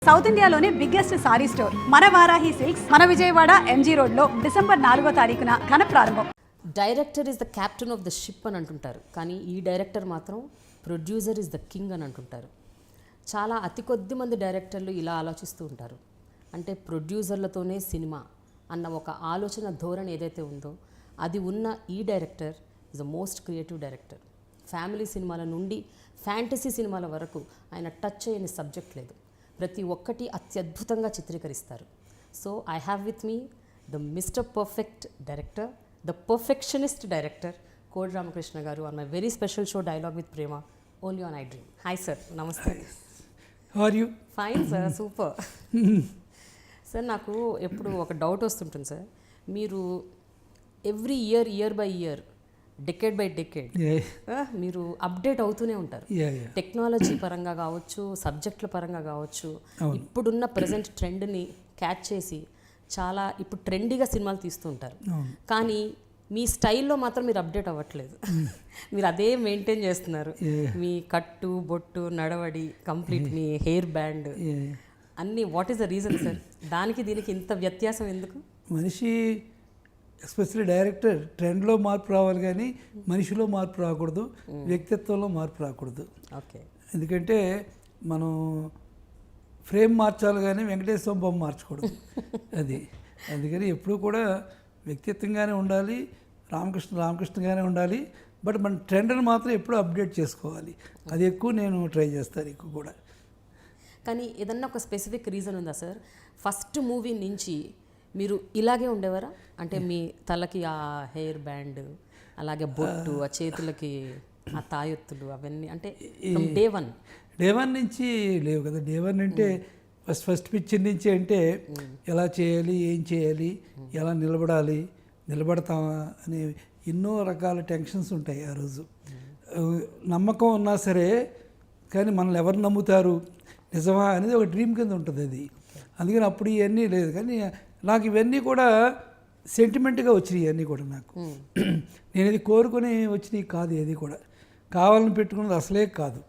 South ఇండియాలోనే biggest sorry store మన Varahi silks మన విజయవాడ ఎంజీ రోడ్లో డిసెంబర్ 4వ తారీఖున ఘన ప్రారంభం. Director is the captain of the ship అని అంటుంటారు, కానీ ఈ డైరెక్టర్ మాత్రం ప్రొడ్యూసర్ ఇస్ ద కింగ్ అని అంటుంటారు. చాలా అతి కొద్ది మంది డైరెక్టర్లు ఇలా ఆలోచిస్తూ ఉంటారు. అంటే ప్రొడ్యూసర్లతోనే సినిమా అన్న ఒక ఆలోచన ధోరణి ఏదైతే ఉందో అది ఉన్న ఈ director is the most creative director. Family సినిమాల నుండి ఫ్యాంటసీ సినిమాల వరకు ఆయన టచ్ చేయని సబ్జెక్ట్ లేదు. ప్రతి ఒక్కటి అత్యద్భుతంగా చిత్రీకరిస్తారు. So I have with me the mister perfect director, the perfectionist director Kodi Ramakrishna garu on my very special show dialogue with Prema only on I dream. Hi sir, నమస్తే. How are you? Fine sir, super. Sir నాకు ఎప్పుడు ఒక doubt వస్తుంటుంది sir, మీరు every year by year decade by decade మీరు update అవుతూనే ఉంటారు. Technology పరంగా కావచ్చు, సబ్జెక్టుల పరంగా కావచ్చు, ఇప్పుడున్న ప్రజెంట్ ట్రెండ్ని క్యాచ్ చేసి చాలా ఇప్పుడు ట్రెండీగా సినిమాలు తీస్తూ ఉంటారు. కానీ మీ స్టైల్లో మాత్రం మీరు అప్డేట్ అవ్వట్లేదు. మీరు అదే మెయింటైన్ చేస్తున్నారు. మీ కట్టు బొట్టు నడవడి కంప్లీట్, మీ హెయిర్ బ్యాండ్ అన్నీ. What is the reason sir? దానికి దీనికి ఇంత వ్యత్యాసం ఎందుకు? మనిషి ఎస్పెషల్లీ డైరెక్టర్ ట్రెండ్లో మార్పు రావాలి, కానీ మనిషిలో మార్పు రాకూడదు, వ్యక్తిత్వంలో మార్పు రాకూడదు. ఓకే. ఎందుకంటే మనం ఫ్రేమ్ మార్చాలి కానీ వెంకటేశ్వర బొమ్మ మార్చకూడదు. అది అందుకని ఎప్పుడూ కూడా వ్యక్తిత్వంగానే ఉండాలి, రామకృష్ణగానే ఉండాలి. బట్ మన ట్రెండ్ని మాత్రం ఎప్పుడూ అప్డేట్ చేసుకోవాలి. అది ఎక్కువ నేను ట్రై చేస్తాను ఎక్కువ కూడా. కానీ ఏదన్నా ఒక స్పెసిఫిక్ రీజన్ ఉందా సార్? ఫస్ట్ మూవీ నుంచి మీరు ఇలాగే ఉండేవారా? అంటే మీ తలకి ఆ హెయిర్ బ్యాండ్, అలాగే బొట్టు, ఆ చేతులకి ఆ తాయొత్తులు అవన్నీ, అంటే డే వన్ నుంచి లేవు కదా. డే వన్ అంటే ఫస్ట్ పిక్చర్ నుంచి అంటే ఎలా చేయాలి, ఏం చేయాలి, ఎలా నిలబడతామా అనే ఎన్నో రకాల టెన్షన్స్ ఉంటాయి ఆ రోజు. నమ్మకం ఉన్నా సరే కానీ మనల్ని ఎవరు నమ్ముతారు, నిజమా అనేది ఒక డ్రీమ్ కింద ఉంటుంది అది. అందుకని అప్పుడు ఇవన్నీ లేదు. కానీ నాకు ఇవన్నీ కూడా సెంటిమెంట్గా వచ్చినాయి. ఇవన్నీ కూడా నాకు నేను ఇది కోరుకొని వచ్చినవి కాదు. ఏది కూడా కావాలని పెట్టుకున్నది అసలే కాదు.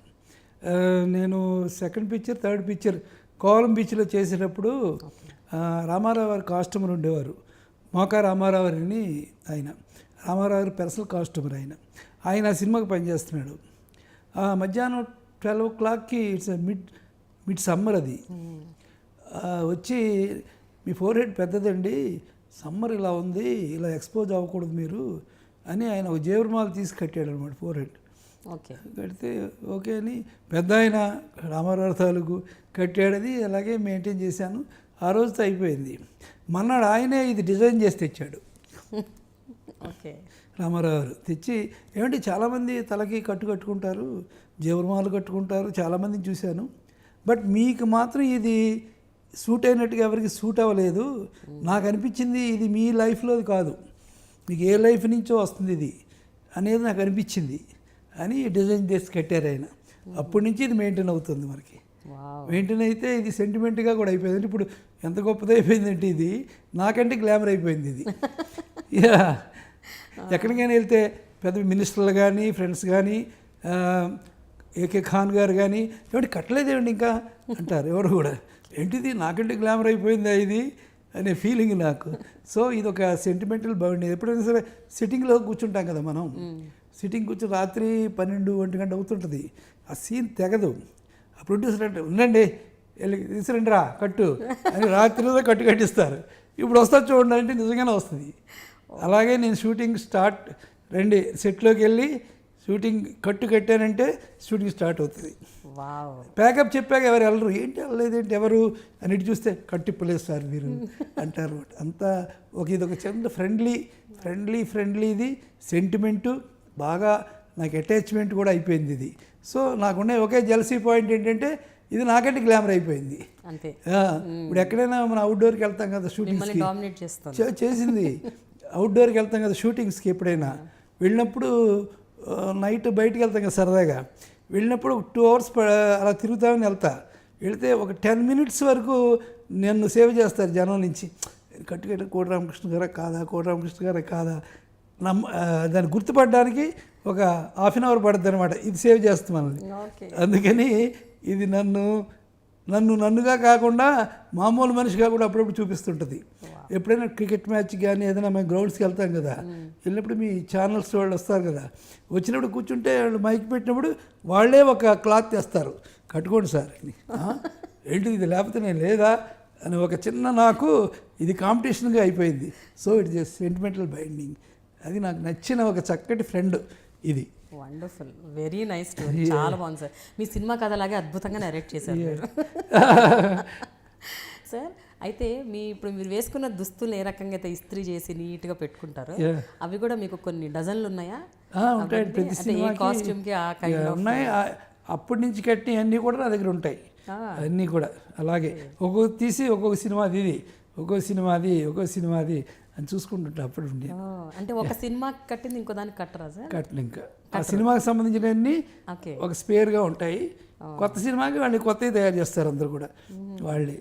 నేను second picture, third picture Kovalam బీచ్లో చేసేటప్పుడు రామారావు గారు కాస్ట్యూమర్ ఉండేవారు. మోకా రామారావు అని ఆయన. రామారావు గారు పర్సనల్ కాస్ట్యూమర్ ఆయన ఆ సినిమాకి పనిచేస్తున్నాడు. మధ్యాహ్నం 12 o'clockకి ఇట్స్ మిడ్ సమ్మర్ అది వచ్చి, మీ ఫోర్ హెడ్ పెద్దదండి, సమ్మర్ ఇలా ఉంది, ఇలా ఎక్స్పోజ్ అవ్వకూడదు మీరు అని ఆయన ఒక జేబురుమాలు తీసి కట్టాడు అనమాట ఫోర్ హెడ్. ఓకే. కడితే ఓకే అని పెద్ద ఆయన రామారావు తాలూకు కట్టాడది. అలాగే మెయింటైన్ చేశాను. ఆ రోజుతో అయిపోయింది. మన్నాడు ఆయనే ఇది డిజైన్ చేసి తెచ్చాడు. ఓకే. రామారావు గారు తెచ్చి, ఏమంటే చాలామంది తలకి కట్టుకుంటారు, జేబురుమాలు కట్టుకుంటారు, చాలామందిని చూశాను, బట్ మీకు మాత్రం ఇది సూట్ అయినట్టుగా ఎవరికి సూట్ అవ్వలేదు. నాకు అనిపించింది ఇది మీ లైఫ్లోది కాదు, మీకు ఏ లైఫ్ నుంచో వస్తుంది ఇది అనేది నాకు అనిపించింది అని డిజైన్ చేసి కట్టారు ఆయన. అప్పటి నుంచి ఇది మెయింటైన్ అవుతుంది మనకి. మెయింటైన్ అయితే ఇది సెంటిమెంట్గా కూడా అయిపోయింది. అంటే ఇప్పుడు ఎంత గొప్పది అయిపోయిందంటే ఇది నాకంటే గ్లామర్ అయిపోయింది ఇది. ఎక్కడికైనా వెళ్తే పెద్ద మినిస్టర్లు కానీ, ఫ్రెండ్స్ కానీ, ఏకే ఖాన్ గారు కానీ, ఏమంటే కట్టలేదేమండి ఇంకా అంటారు ఎవరు కూడా. ఏంటిది నాకంటే గ్లామర్ అయిపోయిందా ఇది అనే ఫీలింగ్ నాకు. సో ఇది ఒక సెంటిమెంటల్ బాగుంది. ఎప్పుడైనా సరే సిట్టింగ్లో కూర్చుంటాం కదా మనం, సిట్టింగ్ కూర్చొని రాత్రి 12-1 గంట అవుతుంటుంది, ఆ సీన్ తెగదు. ఆ ప్రొడ్యూసర్ అంటే ఉండండి వెళ్ళి తీసుకురండి రా కట్టు అని రాత్రిలో కట్టిస్తారు. ఇప్పుడు వస్తా చూడండి అంటే నిజంగానే వస్తుంది. అలాగే నేను షూటింగ్ స్టార్ట్ రండి సెట్లోకి వెళ్ళి షూటింగ్ కట్టానంటే షూటింగ్ స్టార్ట్ అవుతుంది. ప్యాకప్ చెప్పాక ఎవరు వెళ్ళరు, ఏంటి వెళ్ళలేదేంటి ఎవరు అని ఇటు చూస్తే కట్టిప్పలేదు సార్ మీరు అంటారు. అంతా ఇదొక చిన్న ఫ్రెండ్లీది సెంటిమెంటు, బాగా నాకు అటాచ్మెంట్ కూడా అయిపోయింది ఇది. సో నాకున్న ఒకే జెలసీ పాయింట్ ఏంటంటే ఇది నాకంటే గ్లామర్ అయిపోయింది అంతే. ఇప్పుడు ఎక్కడైనా మనం అవుట్డోర్కి వెళ్తాం కదా షూటింగ్స్కి, చేసింది అవుట్డోర్కి వెళ్తాం కదా షూటింగ్స్కి, ఎప్పుడైనా వెళ్ళినప్పుడు నైట్ బయటకు వెళ్తాం కదా సరదాగా, వెళ్ళినప్పుడు 2 hours అలా తిరుగుతామని వెళ్తే ఒక 10 minutes వరకు నన్ను సేవ్ చేస్తారు జనం నుంచి. కట్టుకట్ట కోడి రామకృష్ణ గారా కాదా దాన్ని గుర్తుపడడానికి ఒక 1/2 hour పడుతుంది అనమాట. ఇది సేవ్ చేస్తాం మనల్ని. అందుకని ఇది నన్ను నన్నుగా కాకుండా మామూలు మనిషిగా కూడా అప్పుడప్పుడు చూపిస్తుంటుంది. ఎప్పుడైనా క్రికెట్ మ్యాచ్ కానీ ఏదైనా మేము గ్రౌండ్స్కి వెళ్తాం కదా, వెళ్ళినప్పుడు మీ ఛానల్స్ వాళ్ళు వస్తారు కదా, వచ్చినప్పుడు కూర్చుంటే వాళ్ళు మైక్ పెట్టినప్పుడు వాళ్ళే ఒక క్లాత్ తెస్తారు, కట్టుకోండి సార్ అని. ఏంటిది ఇది లేకపోతే నేను లేదా అని ఒక చిన్న నాకు ఇది కాంపిటీషన్గా అయిపోయింది. So it is sentimental binding. అది నాకు నచ్చిన ఒక చక్కటి ఫ్రెండ్ ఇది. వండర్ఫుల్, వెరీ నైస్ స్టోరీ, చాలా బాగుంది సార్. మీ సినిమా కథలాగే అద్భుతంగా నరేట్ చేశారు మీరు. సార్ అయితే ఇప్పుడు మీరు వేసుకున్న దుస్తులు ఏ రకంగా అయితే ఇస్త్రీ చేసి నీట్గా పెట్టుకుంటారో అవి కూడా మీకు కొన్ని డజన్లు ఉన్నాయా? ఉంటాయి, ప్రతి కాస్ట్యూమ్కి ఆ కైండ్ ఉన్నాయి. అప్పటి నుంచి కట్టిన అన్నీ కూడా నా దగ్గర ఉంటాయి, అన్నీ కూడా అలాగే ఒక్కొక్క తీసి ఒక్కొక్క సినిమాది ఇది, ఒక్కొక్క సినిమాది అని చూసుకుంటుంటా. అప్పుడు ఉండే అంటే ఒక సినిమా కట్టింది ఇంకో దానికి కట్టరా సార్? కట్టిన ఇంకా ఆ సినిమాకి సంబంధించినవన్నీ ఒక స్పేర్గా ఉంటాయి. కొత్త సినిమాకి వాళ్ళు కొత్తవి తయారు చేస్తారు అందరూ కూడా వాళ్ళే.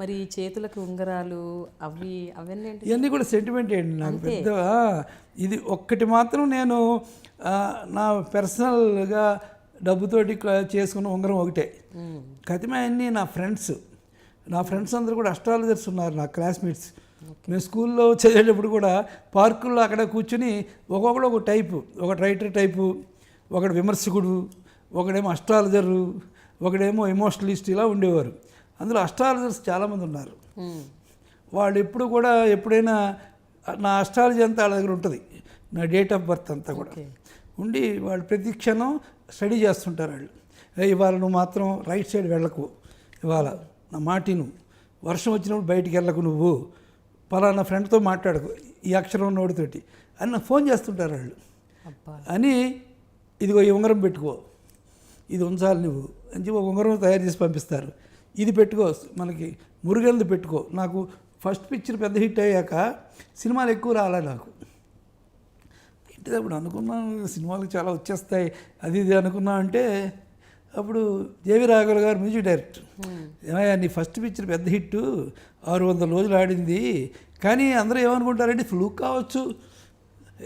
మరి చేతులకు ఉంగరాలు అవన్నీ ఇవన్నీ కూడా సెంటిమెంట్ ఏంటి నాకు పెద్ద. ఇది ఒక్కటి మాత్రం నేను నా పర్సనల్గా డబ్బుతోటి చేసుకున్న ఉంగరం ఒకటే. కతిమే అన్నీ నా ఫ్రెండ్స్ అందరూ కూడా అస్ట్రాలజర్స్ ఉన్నారు, నా క్లాస్మేట్స్. మేము స్కూల్లో చదివేటప్పుడు కూడా పార్కుల్లో అక్కడ కూర్చుని ఒక్కొక్కడు ఒక టైపు, ఒకటి రైటర్ టైపు, ఒకడు విమర్శకుడు, ఒకడేమో అస్ట్రాలజరు, ఒకడేమో ఎమోషనలిస్ట్, ఇలా ఉండేవారు. అందులో అస్ట్రాలజర్స్ చాలామంది ఉన్నారు. వాళ్ళు ఎప్పుడు కూడా ఎప్పుడైనా నా అస్ట్రాలజీ అంతా వాళ్ళ దగ్గర ఉంటుంది, నా డేట్ ఆఫ్ బర్త్ అంతా కూడా ఉండి వాళ్ళు ప్రతి క్షణం స్టడీ చేస్తుంటారు. వాళ్ళు ఇవాళ నువ్వు మాత్రం రైట్ సైడ్ వెళ్ళకు, ఇవాళ నా మాటిను, వర్షం వచ్చినప్పుడు బయటికి వెళ్ళకు, నువ్వు పలానా ఫ్రెండ్తో మాట్లాడకు ఈ అక్షరం నోటితోటి అని నాకు ఫోన్ చేస్తుంటారు వాళ్ళు. అని ఇదిగో ఈ ఉంగరం పెట్టుకో, ఇది ఉంచాలి నువ్వు అని చెప్పి ఒక ఉంగరం తయారు చేసి పంపిస్తారు. ఇది పెట్టుకో, మనకి మురుగంది పెట్టుకో. నాకు ఫస్ట్ పిక్చర్ పెద్ద హిట్ అయ్యాక సినిమాలు ఎక్కువ రాలే నాకు. అప్పుడు అనుకున్నాను సినిమాలు చాలా వచ్చేస్తాయి అది ఇది అనుకున్నా. అంటే అప్పుడు జేవి రాఘవులు గారు మ్యూజిక్ డైరెక్టర్, ఏమయ్యా నీ ఫస్ట్ పిక్చర్ పెద్ద హిట్ 600 రోజులు ఆడింది, కానీ అందరూ ఏమనుకుంటారంటే ఫ్లూక్ కావచ్చు,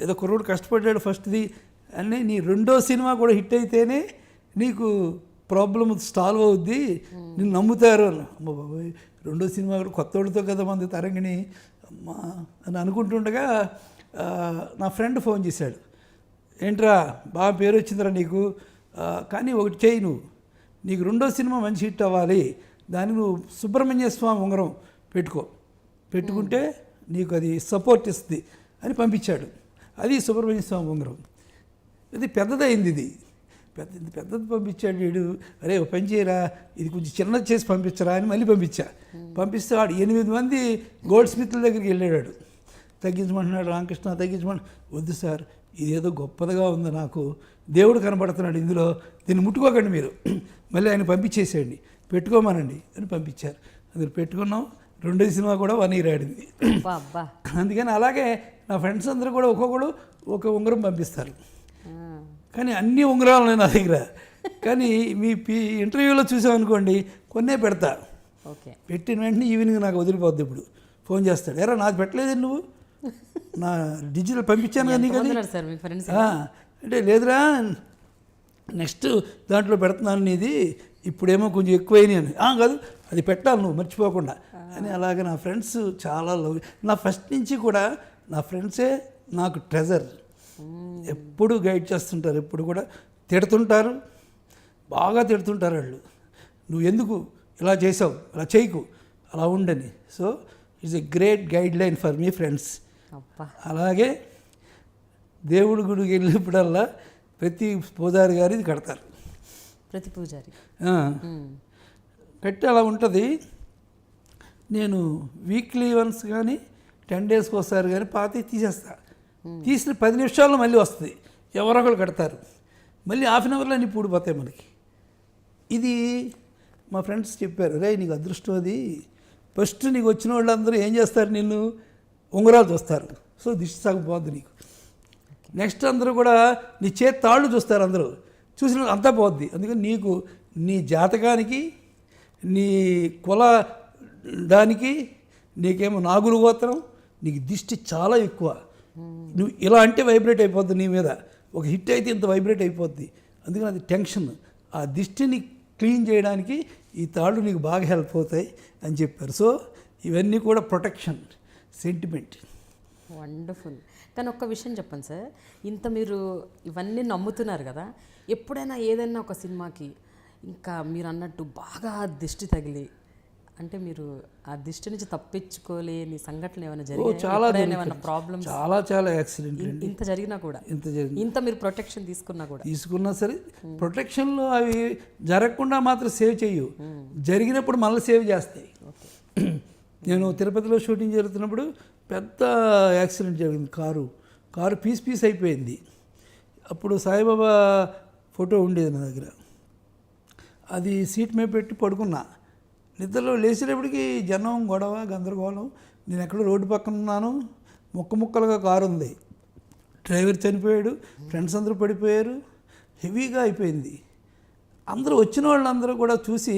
ఏదో కుర్రోడు కష్టపడ్డాడు ఫస్ట్ది అని. నీ రెండో సినిమా కూడా హిట్ అయితేనే నీకు ప్రాబ్లం సాల్వ్ అవుద్ది, నేను నమ్ముతారు అని. అమ్మ బాబాయ్, రెండో సినిమా కూడా కొత్తోడితో కదా మంది తరంగిణి అమ్మా అని అనుకుంటుండగా నా ఫ్రెండ్ ఫోన్ చేశాడు. ఏంట్రా బాగా పేరు వచ్చిందిరా నీకు, కానీ ఒకటి చేయి, నువ్వు నీకు రెండో సినిమా మంచి హిట్ అవ్వాలి, దానికి నువ్వు సుబ్రహ్మణ్య స్వామి ఉంగరం పెట్టుకుంటే నీకు అది సపోర్ట్ ఇస్తుంది అని పంపించాడు. అది సుబ్రహ్మణ్య స్వామి ఉంగరం. ఇది పెద్దదైంది, ఇది పెద్దది పంపించాడు వీడు. అరే ఓ పని చేయరా, ఇది కొంచెం చిన్నది చేసి పంపించరా అని మళ్ళీ పంపిస్తే వాడు 8 మంది గోల్డ్ స్మిత్ల దగ్గరికి వెళ్ళాడు. తగ్గించమంటున్నాడు, రామకృష్ణ తగ్గించమని. వద్దు సార్, ఇదేదో గొప్పదిగా ఉంది, నాకు దేవుడు కనబడుతున్నాడు ఇందులో, దీన్ని ముట్టుకోకండి మీరు, మళ్ళీ ఆయన పంపించేసేయండి, పెట్టుకోమనండి అని పంపించారు. అందులో పెట్టుకున్నాం. రెండో సినిమా కూడా 1 year ఆడింది. అందుకని అలాగే నా ఫ్రెండ్స్ అందరూ కూడా ఒక్కొక్కడు ఒక ఉంగరం పంపిస్తారు. కానీ అన్ని ఉంగరాలు ఉన్నాయి నా దగ్గర. కానీ మీ ఇంటర్వ్యూలో చూసామనుకోండి కొన్నే పెడతా, పెట్టిన వెంటనే ఈవినింగ్ నాకు వదిలిపోద్ది. ఇప్పుడు ఫోన్ చేస్తాడు, ఎరా నాది పెట్టలేదు నువ్వు, నా డిజిటల్ పంపించాను కానీ అంటే లేదురా నెక్స్ట్ దాంట్లో పెడుతున్నాను నీది, ఇప్పుడేమో కొంచెం ఎక్కువైనాయి అని. కాదు అది పెట్టాలి నువ్వు మర్చిపోకుండా అని. అలాగే నా ఫ్రెండ్స్ చాలా లవ్. నా ఫస్ట్ నుంచి కూడా నా ఫ్రెండ్సే నాకు ట్రెజర్. ఎప్పుడు గైడ్ చేస్తుంటారు, ఎప్పుడు కూడా తిడుతుంటారు, బాగా తిడుతుంటారు వాళ్ళు. నువ్వు ఎందుకు ఇలా చేసావు, అలా చేయకు, అలా ఉండని. So it's a great guide line for me friends. అలాగే దేవుడి గుడికి వెళ్ళినప్పుడల్లా ప్రతి పూజారి గారు ఇది కడతారు, ప్రతి పూజారి కట్టి అలా ఉంటుంది. నేను వీక్లీ వన్స్ కానీ 10 daysకి ఒకసారి కానీ పాతి తీసేస్తా. తీసిన 10 నిమిషాల్లో మళ్ళీ వస్తుంది, ఎవరొకరు కడతారు, మళ్ళీ 1/2 hourలో అన్నీ పూడిపోతాయి మనకి. ఇది మా ఫ్రెండ్స్ చెప్పారు, రే నీకు అదృష్టం అది, ఫస్ట్ నీకు వచ్చిన వాళ్ళందరూ ఏం చేస్తారు, నిన్ను ఉంగరాలు చూస్తారు, సో దిష్టి సాగిపోద్ది నీకు. నెక్స్ట్ అందరూ కూడా నీ చేతి తాళ్ళు చూస్తారు, అందరూ చూసిన అంతా పోద్ది. అందుకని నీకు నీ జాతకానికి, నీ కుల దానికి, నీకేమో నాగులు గోత్రం, నీకు దిష్టి చాలా ఎక్కువ. నువ్వు ఇలా అంటే వైబ్రేట్ అయిపోద్ది నీ మీద, ఒక హిట్ అయితే ఇంత వైబ్రేట్ అయిపోద్ది. అందుకని అది టెన్షన్. ఆ దిష్టిని క్లీన్ చేయడానికి ఈ తాళ్ళు నీకు బాగా హెల్ప్ అవుతాయి అని చెప్పారు. సో ఇవన్నీ కూడా ప్రొటెక్షన్ సెంటిమెంట్. వండర్ఫుల్. కానీ ఒక్క విషయం చెప్పండి సార్, ఇంత మీరు ఇవన్నీ నమ్ముతున్నారు కదా, ఎప్పుడైనా ఏదైనా ఒక సినిమాకి ఇంకా మీరు అన్నట్టు బాగా దిష్టి తగిలి, అంటే మీరు ఆ దిష్టి నుంచి తప్పించుకోలేని సంఘటనలు ఏమైనా చాలా జరిగాయి? ఏమైనా ప్రాబ్లమ్స్? చాలా యాక్సిడెంట్ ఇంత జరిగినా కూడా, ఇంత జరిగింది, ఇంత మీరు ప్రొటెక్షన్ తీసుకున్నా సరే ప్రొటెక్షన్లో అవి జరగకుండా మాత్రం సేవ్ చేయవు, జరిగినప్పుడు మళ్ళీ సేవ్ చేస్తాయి. నేను తిరుపతిలో షూటింగ్ జరుగుతున్నప్పుడు పెద్ద యాక్సిడెంట్ జరిగింది. కారు పీస్ అయిపోయింది. అప్పుడు సాయిబాబా ఫోటో ఉండేది నా దగ్గర, అది సీట్ మీద పెట్టి పడుకున్నా. నిద్రలో లేచేటప్పటికి జనం, గొడవ, గందరగోళం. నేను ఎక్కడో రోడ్డు పక్కన ఉన్నాను, ముక్కలుగా కారు ఉంది, డ్రైవర్ చనిపోయాడు, ఫ్రెండ్స్ అందరూ పడిపోయారు, హెవీగా అయిపోయింది. అందరూ వచ్చిన వాళ్ళందరూ కూడా చూసి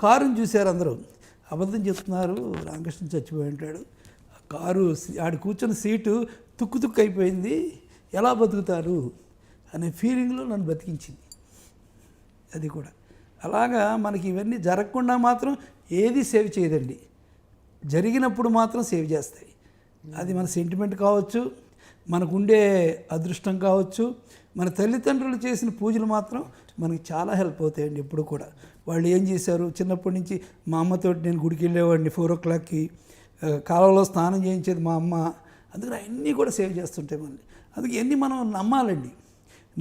కారుని చూశారు. అందరూ అబద్ధం చెప్తున్నారు, రామకృష్ణ చచ్చిపోయి ఉంటాడు, కారు ఆడు కూర్చున్న సీటు తుక్కు అయిపోయింది, ఎలా బతుకుతారు అనే ఫీలింగ్లో నన్ను బతికించింది. అది కూడా అలాగా మనకి ఇవన్నీ జరగకుండా మాత్రం ఏది సేవ్ చేయదండి, జరిగినప్పుడు మాత్రం సేవ్ చేస్తాయి. అది మన సెంటిమెంట్ కావచ్చు, మనకు ఉండే అదృష్టం కావచ్చు, మన తల్లిదండ్రులు చేసిన పూజలు మాత్రం మనకి చాలా హెల్ప్ అవుతాయండి. ఎప్పుడు కూడా వాళ్ళు ఏం చేశారు, చిన్నప్పటి నుంచి మా అమ్మతోటి నేను గుడికి వెళ్ళేవాడిని 4 o'clockకి, కాలంలో స్నానం చేయించేది మా అమ్మ. అందుకని అన్నీ కూడా సేవ్ చేస్తుంటాయి మనల్ని. అందుకే ఎన్ని మనం నమ్మాలండి,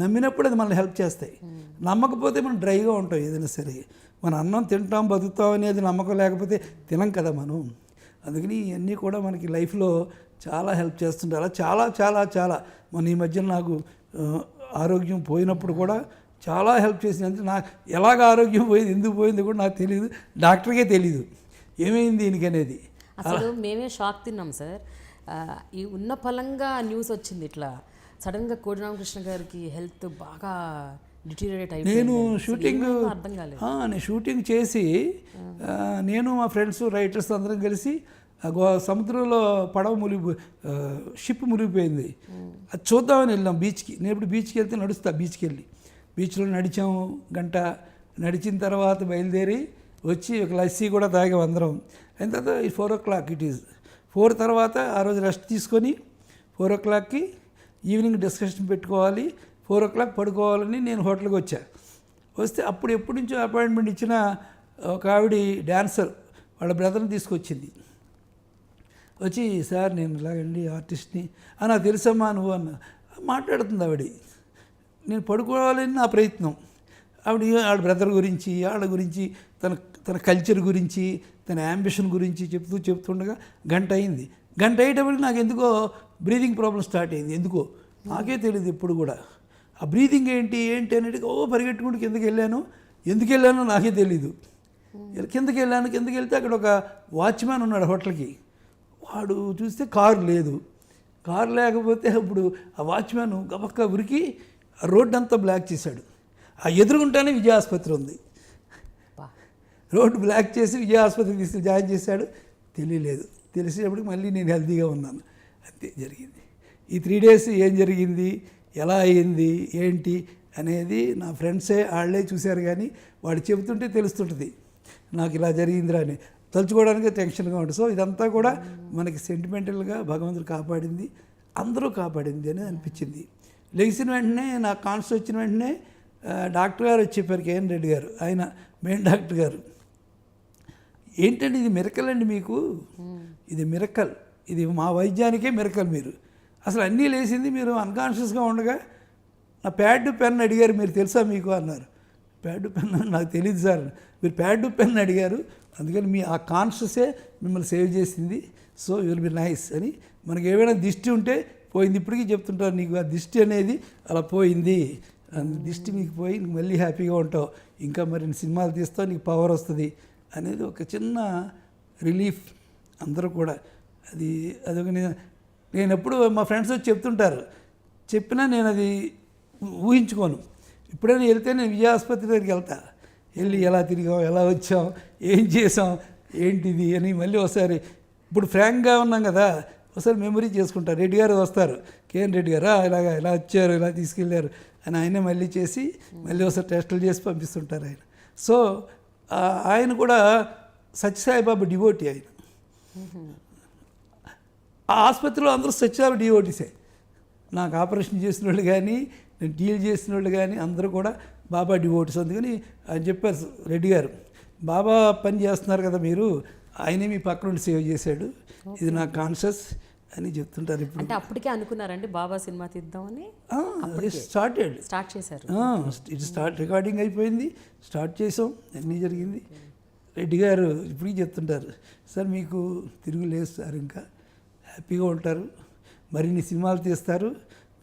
నమ్మినప్పుడు అది మనల్ని హెల్ప్ చేస్తాయి. నమ్మకపోతే మనం డ్రైగా ఉంటాం. ఏదైనా సరే మన అన్నం తింటాం బతుకుతాం అనేది నమ్మకం లేకపోతే తినం కదా మనం. అందుకని ఇవన్నీ కూడా మనకి లైఫ్లో చాలా హెల్ప్ చేస్తుంటాయి. అలా చాలా చాలా చాలా మన ఈ మధ్యన నాకు ఆరోగ్యం పోయినప్పుడు కూడా చాలా హెల్ప్ చేసింది. అంటే నాకు ఎలాగ ఆరోగ్యం పోయింది, ఎందుకు పోయింది కూడా నాకు తెలియదు, డాక్టర్కే తెలీదు ఏమైంది దీనికి అనేది. అసలు మేమే షాక్ తిన్నాం సార్. ఈ ఉన్న పలంగా న్యూస్ వచ్చింది ఇట్లా సడన్గా కోడి రామకృష్ణ గారికి హెల్త్ బాగా డిటీరియరేట్ అయిపోయింది. నేను షూటింగ్ అర్థం కాలేదు. నేను షూటింగ్ చేసి నేను మా ఫ్రెండ్స్ రైటర్స్ అందరం కలిసి సముద్రంలో పడవ షిప్ మునిగిపోయింది. అది చూద్దామని వెళ్ళాం బీచ్కి. నేను ఇప్పుడు బీచ్కి వెళ్తే నడుస్తా, బీచ్లో నడిచాము గంట. నడిచిన తర్వాత బయలుదేరి వచ్చి ఒక లస్సీ కూడా తాగాం అందరం. అయిన తర్వాత 4 o'clock ఇట్ ఈజ్ 4 తర్వాత ఆ రోజు రెస్ట్ తీసుకొని 4 o'clockకి ఈవినింగ్ డిస్కషన్ పెట్టుకోవాలి, 4 o'clock పడుకోవాలని నేను హోటల్కి వస్తే అప్పుడు ఎప్పటి నుంచో అపాయింట్మెంట్ ఇచ్చిన ఒక ఆవిడ డ్యాన్సర్ వాళ్ళ బ్రదర్ని తీసుకొచ్చింది. వచ్చి సార్ నేను ఇలాగండి ఆర్టిస్ట్ని, నాకు తెలుసమ్మా నువ్వు అన్న మాట్లాడుతుంది ఆవిడ. నేను పడుకోవాలని నా ప్రయత్నం. ఆవిడ బ్రదర్ గురించి, ఆవిడ గురించి, తన కల్చర్ గురించి, తన యాంబిషన్ గురించి చెప్తుండగా గంట అయింది. గంట అయ్యేటప్పటికి నాకు ఎందుకో బ్రీదింగ్ ప్రాబ్లం స్టార్ట్ అయింది. ఎందుకో నాకే తెలియదు ఎప్పుడు కూడా. ఆ బ్రీదింగ్ ఏంటి అనేది పరిగెట్టుకుంటూ కిందకి వెళ్ళాను. ఎందుకు వెళ్ళానో నాకే తెలీదు. కిందకి వెళ్తే అక్కడ ఒక వాచ్మ్యాన్ ఉన్నాడు హోటల్కి. వాడు చూస్తే కారు లేదు. కారు లేకపోతే అప్పుడు ఆ వాచ్మ్యాన్ గబక్క ఉరికి ఆ రోడ్డు అంతా బ్లాక్ చేశాడు. ఆ ఎదురుగుంటానే విజయ ఆసుపత్రి ఉంది. రోడ్డు బ్లాక్ చేసి విజయ ఆసుపత్రికి తీసుకుని జాయిన్ చేశాడు. తెలియలేదు. తెలిసేటప్పటికి మళ్ళీ నేను హెల్తీగా ఉన్నాను. అంతే జరిగింది. ఈ 3 days ఏం జరిగింది, ఎలా అయ్యింది, ఏంటి అనేది నా ఫ్రెండ్సే వాళ్ళే చూశారు. కానీ వాడు చెబుతుంటే తెలుస్తుంటుంది నాకు ఇలా జరిగిందిరా అని. తలుచుకోవడానికి టెన్షన్గా ఉంటుంది. సో ఇదంతా కూడా మనకి సెంటిమెంటల్గా భగవంతుడు కాపాడింది, అందరూ కాపాడింది అని అనిపించింది. లెగిసిన వెంటనే నాకు కాన్షియస్ వచ్చిన వెంటనే డాక్టర్ గారు వచ్చి చెప్పారు, కేఎన్ రెడ్డి గారు, ఆయన మెయిన్ డాక్టర్ గారు. ఏంటంటే ఇది మిరకల్ అండి, మీకు ఇది మిరకల్, ఇది మా వైద్యానికే మిరకల్. మీరు అసలు అన్నీ లేచింది మీరు అన్కాన్షియస్గా ఉండగా నా ప్యాడ్ పెన్ అడిగారు, మీరు తెలుసా మీకు అన్నారు. ప్యాడ్ పెన్ నాకు తెలియదు సార్, మీరు ప్యాడ్ పెన్ అడిగారు, అందుకని మీ ఆ కాన్షియసే మిమ్మల్ని సేవ్ చేసింది. So you will be nice అని. మనకి ఏమైనా దిష్టి ఉంటే పోయింది. ఇప్పటికీ చెప్తుంటారు, నీకు ఆ దిష్టి అనేది అలా పోయింది, దిష్టి మీకు పోయి నీకు మళ్ళీ హ్యాపీగా ఉంటావు, ఇంకా మరి సినిమాలు తీస్తావు, నీకు పవర్ వస్తుంది అనేది ఒక చిన్న రిలీఫ్. అందరూ కూడా అదొక నేను ఎప్పుడు మా ఫ్రెండ్స్ వచ్చి చెప్తుంటారు, చెప్పినా నేను అది ఊహించుకోను. ఇప్పుడైనా వెళ్తే నేను విజయ ఆసుపత్రి దగ్గరికి వెళ్ళి ఎలా తిరిగాం, ఎలా వచ్చాం, ఏం చేసాం, ఏంటిది అని మళ్ళీ ఒకసారి, ఇప్పుడు ఫ్రాంక్గా ఉన్నాం కదా, ఒకసారి మెమరీ చేసుకుంటారు. రెడ్డి గారు వస్తారు, కేఎన్ రెడ్డి గారు ఇలా వచ్చారు, ఇలా తీసుకెళ్ళారు అని ఆయనే మళ్ళీ చేసి మళ్ళీ ఒకసారి టెస్టులు చేసి పంపిస్తుంటారు ఆయన. సో ఆయన కూడా సత్యసాయిబాబా డివోటీ ఆయన. ఆ ఆసుపత్రిలో అందరూ సత్యసాయి డివోటీసే. నాకు ఆపరేషన్ చేసిన వాళ్ళు కానీ, నేను డీల్ చేసిన వాళ్ళు కానీ అందరూ కూడా బాబా డివోటీస్. అందుకని ఆయన చెప్పారు రెడ్డి గారు, బాబా పని చేస్తున్నారు కదా మీరు, ఆయనే మీ పక్క నుండి సేవ్ చేశాడు, ఇది నా కాన్షియస్ అని చెప్తుంటారు. ఇప్పుడు అంటే అప్పటికే అనుకున్నారండి బాబా సినిమా తీద్దామని? స్టార్ట్ చేశారు. ఇది రికార్డింగ్ అయిపోయింది, స్టార్ట్ చేసాం, అన్నీ జరిగింది. రెడ్డి గారు ఇప్పటికీ చెప్తుంటారు, సార్ మీకు తిరుగులేదు సార్, ఇంకా హ్యాపీగా ఉంటారు, మరిన్ని సినిమాలు తీస్తారు,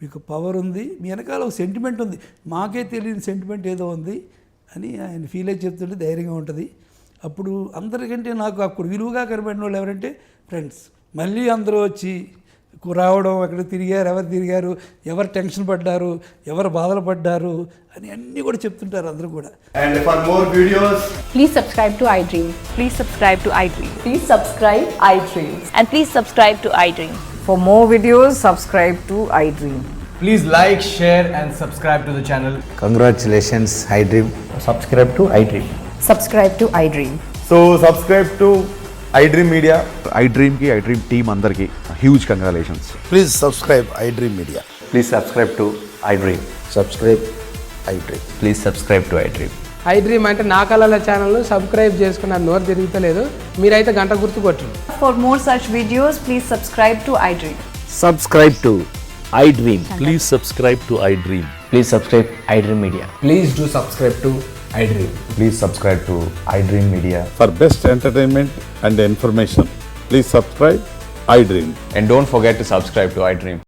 మీకు పవర్ ఉంది, మీ వెనకాల ఒక సెంటిమెంట్ ఉంది, మాకే తెలియని సెంటిమెంట్ ఏదో ఉంది అని ఆయన ఫీల్ అయి చెప్తుంటే ధైర్యంగా ఉంటుంది. అప్పుడు అందరికంటే నాకు అప్పుడు విలువగా కనబడిన వాళ్ళు ఎవరంటే ఫ్రెండ్స్. మళ్ళీ అందరూ వచ్చి రావడం, అక్కడ తిరిగారు, ఎవరు తిరిగారు, ఎవరు టెన్షన్ పడ్డారు, ఎవరు బాధలు పడ్డారు అని అన్నీ కూడా చెప్తుంటారు అందరూ కూడా. And for more videos, Please subscribe to iDream. Please subscribe to iDream. Please subscribe iDream. And please subscribe to iDream. For more videos, subscribe to iDream. please like, share and subscribe to the channel. Congratulations, iDream. Subscribe to iDream. Subscribe to iDream. So subscribe to iDream Media. iDream ki iDream team andarki huge congratulations. Please subscribe iDream Media. Please subscribe to iDream. Subscribe iDream. Please subscribe to iDream. iDream అంటే నా కళల channel subscribe చేసుకున్న నోరు తిరుగుతలేదు, మీరైతే గంట గుర్తు కొట్టండి. For more such videos, please subscribe to iDream. Subscribe to iDream. Please subscribe to iDream. Please subscribe iDream Media. Please do subscribe to iDream. Please subscribe to iDream Media. For best entertainment and information, please subscribe iDream. And don't forget to subscribe to iDream.